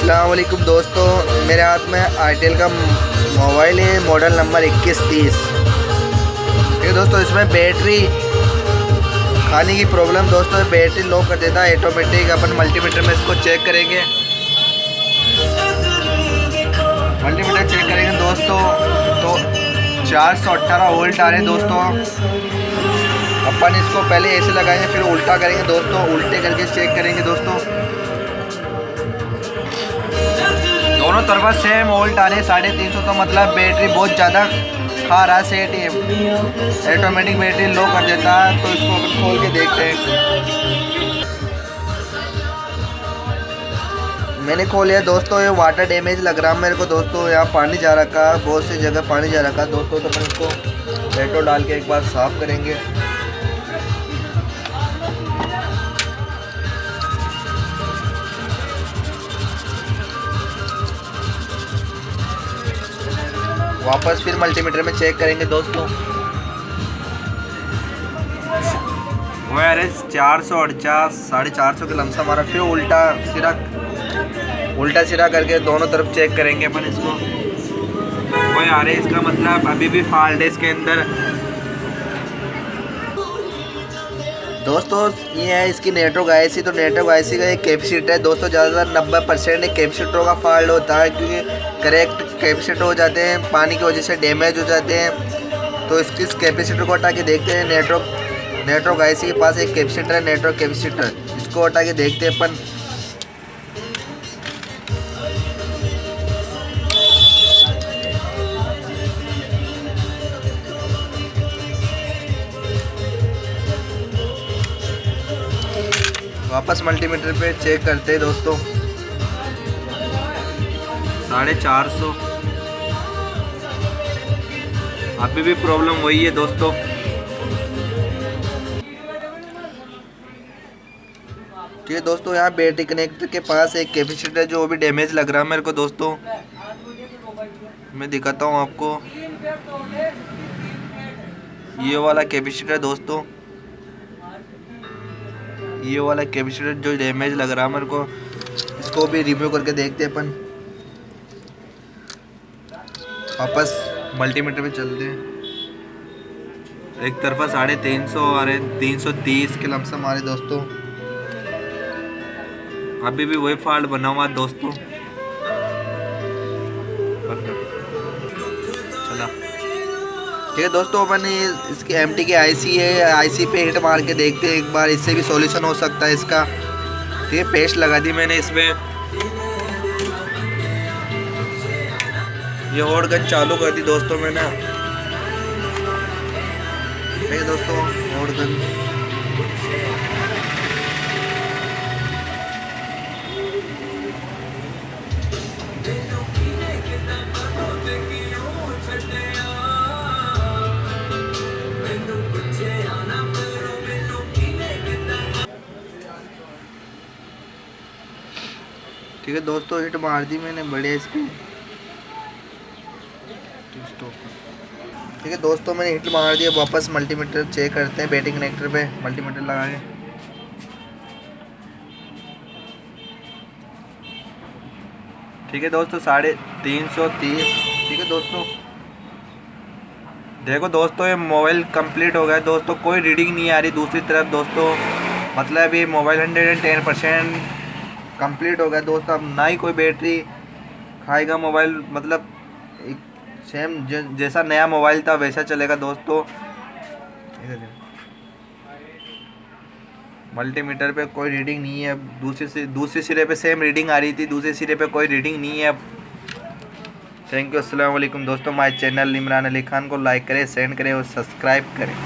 अस्सलाम वालेकुम दोस्तों, मेरे हाथ में आईटेल का मोबाइल है, मॉडल नंबर 2130। ठीक है दोस्तों, इसमें बैटरी खाने की प्रॉब्लम दोस्तों, बैटरी लो कर देता है ऑटोमेटिक। अपन मल्टीमीटर में इसको चेक करेंगे, मल्टीमीटर चेक करेंगे दोस्तों तो 418 वोल्ट आ रहे हैं दोस्तों। अपन इसको पहले ऐसे लगाएंगे, फिर उल्टा करेंगे दोस्तों, उल्टे करके चेक करेंगे दोस्तों। दोनों तरफा सेम वोल्ट आ रहे हैं 350, तो मतलब बैटरी बहुत ज़्यादा खा रहा है। सेट ही ऑटोमेटिक बैटरी लो कर देता है। तो इसको अपन खोल के देखते हैं। मैंने खोल लिया दोस्तों, ये वाटर डैमेज लग रहा है मेरे को दोस्तों। यहाँ पानी जा रखा है, बहुत सी जगह पानी जा रखा है दोस्तों। तो अपन इसको पेट्रोल डाल के एक बार साफ़ करेंगे। वापस फिर मल्टीमीटर में चेक करेंगे दोस्तों। वो यार 448 450 के लमसम हमारा। फिर उल्टा सिरा करके दोनों तरफ चेक करेंगे अपन इसको। वो यार इसका मतलब अभी भी फॉल्ट है इसके अंदर दोस्तों। ये है इसकी नेटवर्क आईसी। तो नेटवर्क आईसी का एक कैपेसिटर है दोस्तों, ज़्यादातर 90% कैपेसिटरों का फॉल्ट होता है, क्योंकि करेक्ट कैपेसिटर हो जाते हैं, पानी की वजह से डैमेज हो जाते हैं। तो इसकी कैपेसिटर को हटा के देखते हैं। नेटवर्क आईसी के पास एक कैपेसिटर है, नेटवर्क कैपेसिटर, इसको हटा के देखते हैं अपन। वापस मल्टीमीटर पे चेक करते हैं दोस्तों। 450 अभी भी प्रॉब्लम वही है दोस्तों। ठीक है दोस्तों, यहाँ बैटरी कनेक्टर के पास एक कैपेसिटर जो भी डैमेज लग रहा है मेरे को दोस्तों। मैं दिखाता हूँ आपको, ये वाला कैपेसिटर दोस्तों, ये वाला कैपेसिटर जो डैमेज लग रहा है मेरे को, इसको भी रिव्यू करके देखते हैं अपन। वापस मल्टीमीटर पे चलते हैं। एक तरफा 350 आ रहे, 330 के लमसम आ रहे दोस्तों। अभी भी वही फॉल्ट बना हुआ दोस्तों। चला ठीक है दोस्तों, अपन इसकी एमटी की आईसी है, आईसी पे हिट मार के देखते हैं एक बार, इससे भी सॉल्यूशन हो सकता है इसका। ठीक है, पेस्ट लगा दी मैंने इसमें। ये हॉट गन चालू कर दी दोस्तों मैंने। ठीक है दोस्तों, हॉट गन ठीक है दोस्तों, हिट मार दी मैंने बढ़िया इसकी। ठीक है दोस्तों, मैंने हिट मार दिया। वापस मल्टीमीटर चेक करते हैं, बैटरी कनेक्टर पे मल्टीमीटर लगा के। ठीक है दोस्तों, 330। ठीक है दोस्तों, देखो दोस्तों, ये मोबाइल कंप्लीट हो गया दोस्तों, कोई रीडिंग नहीं आ रही दूसरी तरफ दोस्तों। मतलब ये मोबाइल 110% कंप्लीट हो गया दोस्तों। अब ना ही कोई बैटरी खाएगा मोबाइल, मतलब सेम जैसा नया मोबाइल था वैसा चलेगा दोस्तों। मल्टीमीटर पे कोई रीडिंग नहीं है, दूसरे सिरे पे सेम रीडिंग आ रही थी, दूसरे सिरे पे कोई रीडिंग नहीं है। थैंक यू, अस्सलाम वालेकुम दोस्तों। माय चैनल इमरान अली खान को लाइक करें, सेंड करें और सब्सक्राइब करें।